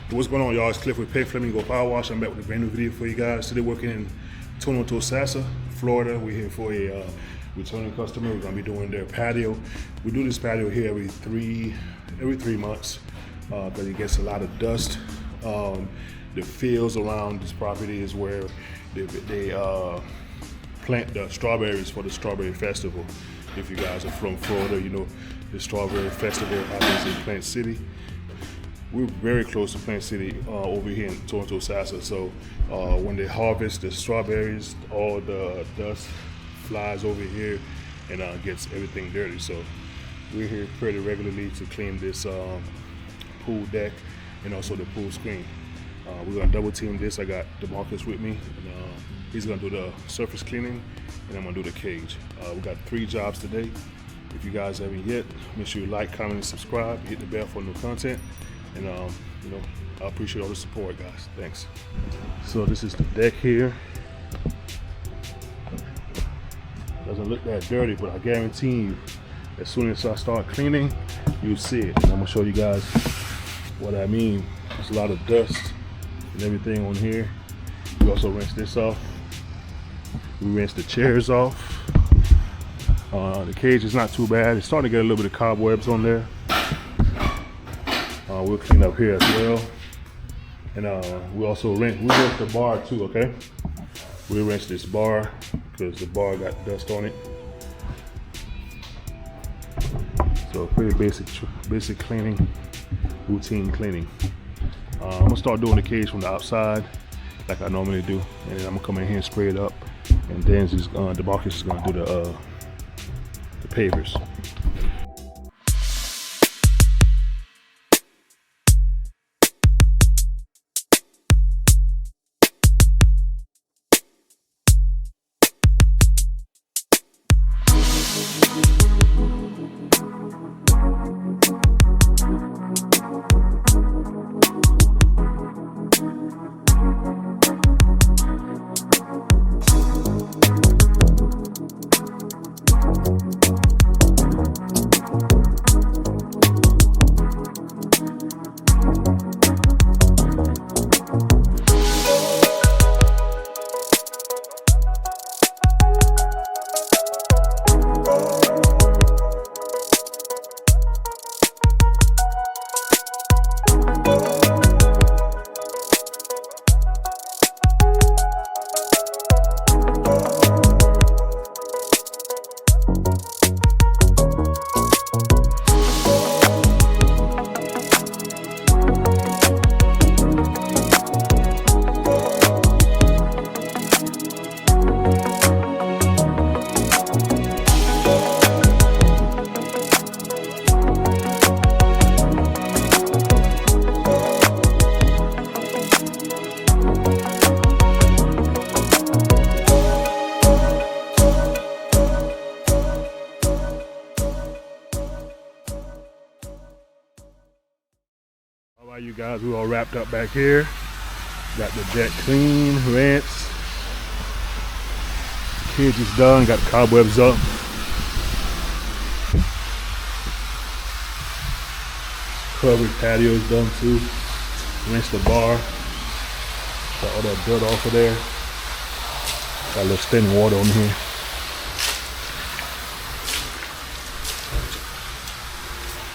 What's going on, y'all? It's Cliff with Flamingo Power Wash. I'm back with a brand new video for you guys. Today working in Tosasa, Florida. We're here for a returning customer. We're gonna be doing their patio. We do this patio here every three months because it gets a lot of dust. The fields around this property is where they plant the strawberries for the Strawberry Festival. If you guys are from Florida, you know the Strawberry Festival happens in Plant City. We're very close to Plant City over here in Tosasa. So when they harvest the strawberries, all the dust flies over here and gets everything dirty. So we're here pretty regularly to clean this pool deck and also the pool screen. We're gonna double team this. I got DeMarcus with me, and he's gonna do the surface cleaning, and I'm gonna do the cage. We got 3 jobs today. If you guys haven't yet, make sure you like, comment, and subscribe. Hit the bell for new content. And you know, I appreciate all the support, guys. Thanks. So this is the deck here. Doesn't look that dirty, but I guarantee you, as soon as I start cleaning, you'll see it. And I'm gonna show you guys what I mean. There's a lot of dust and everything on here. We also rinse this off. We rinse the chairs off. The cage is not too bad. It's starting to get a little bit of cobwebs on there. We'll clean up here as well, and we also rinse the bar too. Okay, we rinse this bar because the bar got dust on it. So pretty basic cleaning, routine cleaning. I'm gonna start doing the cage from the outside like I normally do, and then I'm gonna come in here and spray it up, and then DeMarcus is gonna do the pavers. Alright, you guys, we're all wrapped up back here. Got the deck clean, rinse. Cage is done, got the cobwebs up. Covered patio is done too. Rinse the bar. Got all that dirt off of there. Got a little standing water on here.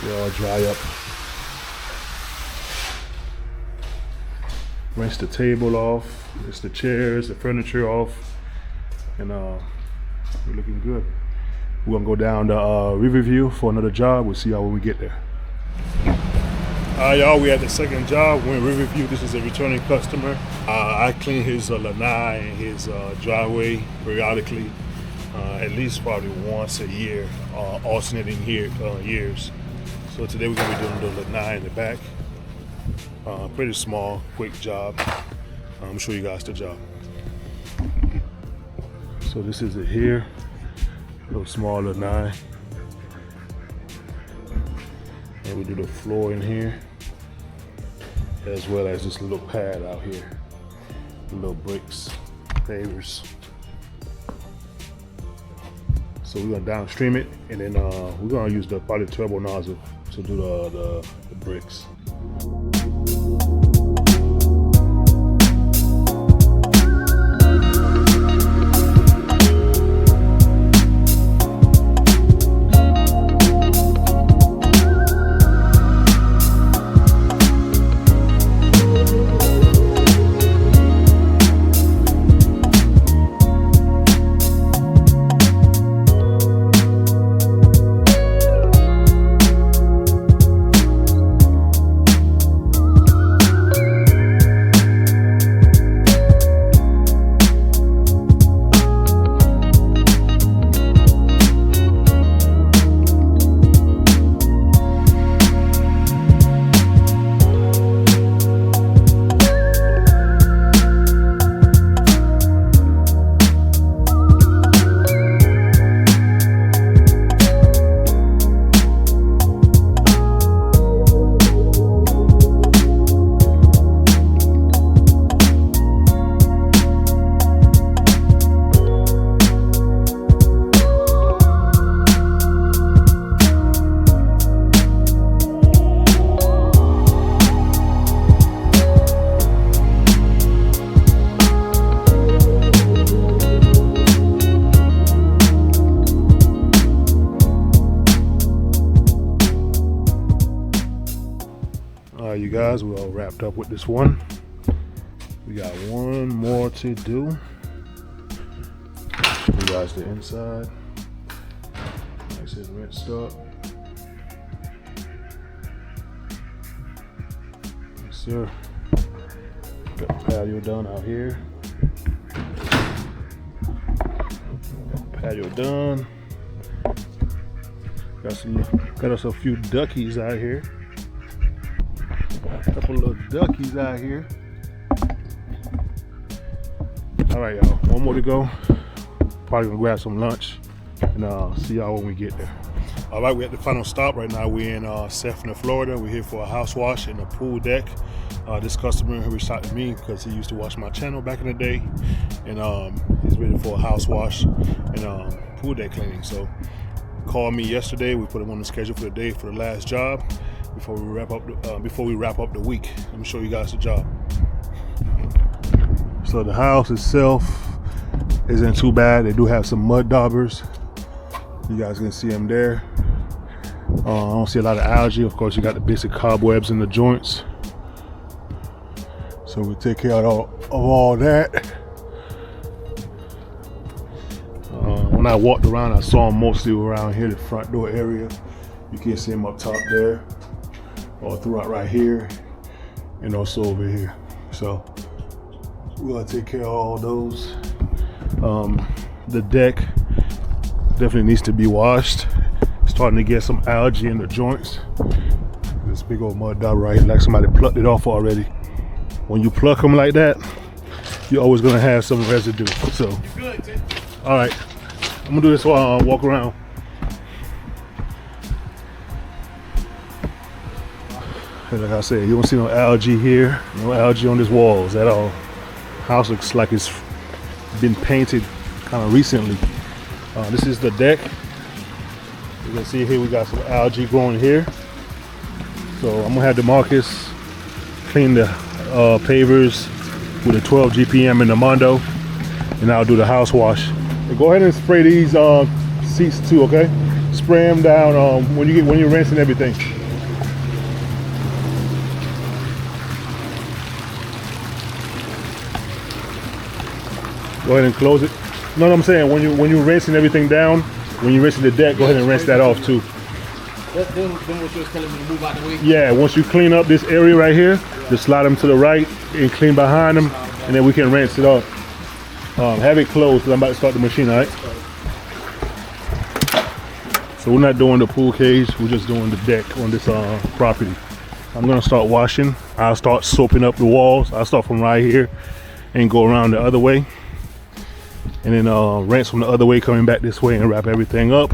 They all dry up. Rinse the table off, rinse the chairs, the furniture off, and we're looking good. We're gonna go down to Riverview for another job. We'll see how when we get there. Y'all, we had the second job. We're in Riverview. This is a returning customer. I clean his Lanai and his driveway periodically, at least probably once a year, alternating years. So today we're gonna be doing the Lanai in the back. Pretty small, quick job. I'm gonna show you guys the job. So this is it here, a little small Lanai. And we do the floor in here, as well as this little pad out here. Little bricks, pavers. So we're gonna downstream it, and then we're gonna use the poly turbo nozzle to do the bricks. All right, you guys, we're all wrapped up with this one. We got one more to do. You guys, the inside. Nice and rinsed up. Yes, sir. Got the patio done out here. Got the patio done. Got us a few duckies out here. A couple little duckies out here. All right, y'all. One more to go. Probably gonna grab some lunch and see y'all when we get there. All right, we're at the final stop right now. We're in Sefner, Florida. We're here for a house wash in a pool deck. This customer reached out to me because he used to watch my channel back in the day, and he's ready for a house wash and pool deck cleaning. So called me yesterday. We put him on the schedule for the day for the last job before we wrap up the week. Let me show you guys the job. So the house itself isn't too bad. They do have some mud daubers. You guys can see them there. I don't see a lot of algae. Of course, you got the basic cobwebs in the joints. So we take care of all that. When I walked around, I saw them mostly around here, the front door area. You can see them up top there, all throughout right here, and also over here. So we're gonna take care of all those. The deck definitely needs to be washed. Starting to get some algae in the joints. This big old mud dot right here, like somebody plucked it off already. When you pluck them like that, you're always gonna have some residue. So, all right, I'm gonna do this while I walk around. And like I said, you don't see no algae here, no algae on these walls at all. House looks like it's been painted kind of recently. This is the deck. You can see here we got some algae growing here. So I'm gonna have DeMarcus clean the pavers with a 12 GPM in the Mondo, and I'll do the house wash. And go ahead and spray these seats too, okay? Spray them down when you're rinsing everything. Go ahead and close it. No, I'm saying when you're rinsing everything down, when you're rinsing the deck, go ahead and rinse that off too. Then what you was telling me to move out the way? Yeah, once you clean up this area right here, just slide them to the right and clean behind them, and then we can rinse it off. Have it closed because I'm about to start the machine, all right? So we're not doing the pool cage, we're just doing the deck on this property. I'm gonna start washing. I'll start soaping up the walls. I'll start from right here and go around the other way. And then rinse from the other way coming back this way and wrap everything up.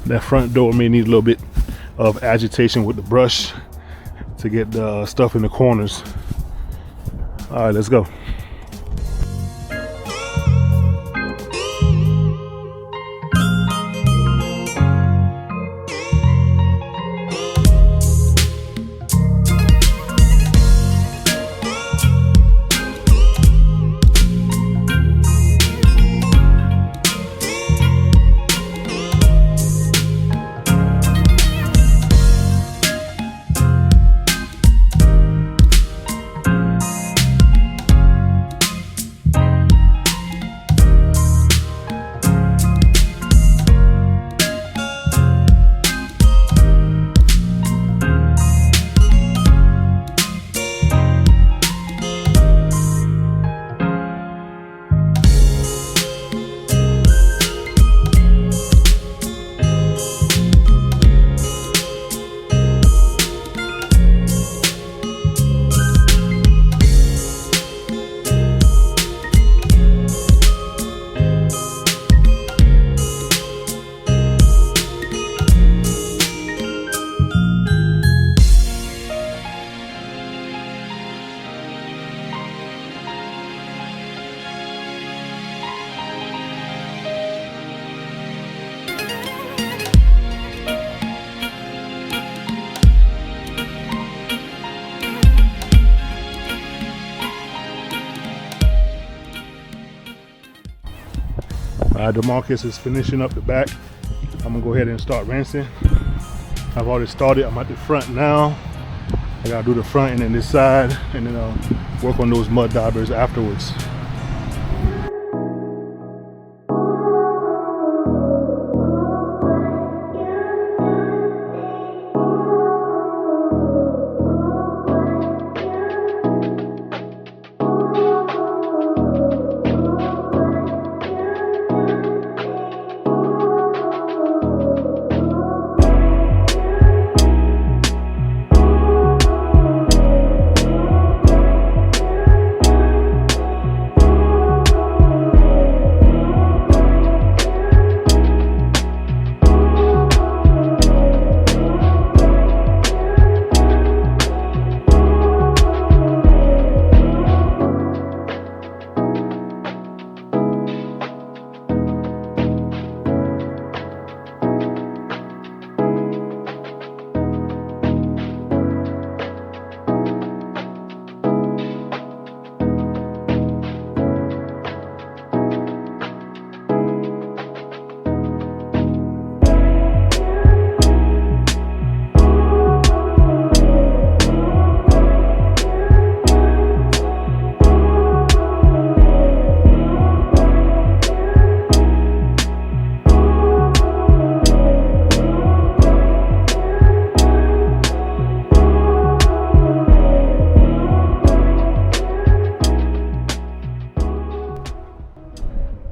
That front door may need a little bit of agitation with the brush to get the stuff in the corners. All right, let's go. DeMarcus is finishing up the back. I'm gonna go ahead and start rinsing. I've already started. I'm at the front now. I gotta do the front and then this side, and then work on those mud daubers afterwards.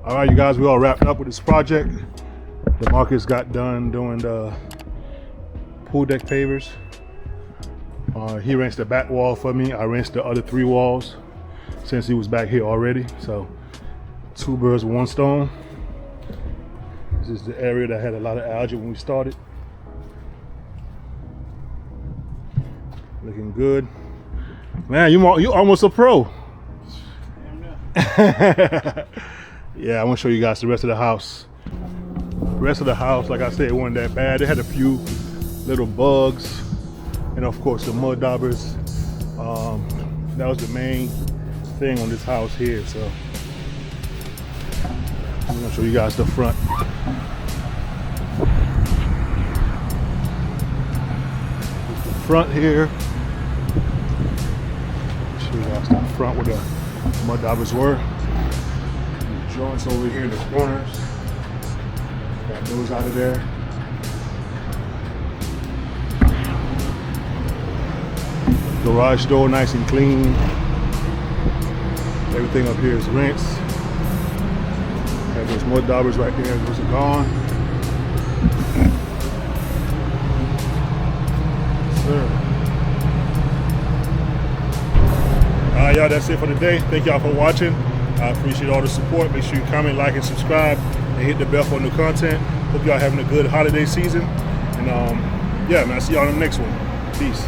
All right, you guys, we all wrapped up with this project. The Marcus got done doing the pool deck pavers. He rinsed the back wall for me. I rinsed the other 3 walls since he was back here already. So 2 birds with 1 stone. This is the area that had a lot of algae when we started. Looking good. Man, you almost a pro. Yeah, I want to show you guys the rest of the house. The rest of the house, like I said, it wasn't that bad. They had a few little bugs, and of course the mud daubers. That was the main thing on this house here. So I'm gonna show you guys the front. Here's the front here. Show you guys the front where the mud daubers were. Joints over here in the corners. Got those out of there. Garage door nice and clean. Everything up here is rinsed. Got those mud daubers right there. Those are gone. Yes, sir. Alright, y'all, that's it for today. Thank y'all for watching. I appreciate all the support. Make sure you comment, like, and subscribe, and hit the bell for new content. Hope y'all having a good holiday season. And yeah, man, I'll see y'all on the next one. Peace.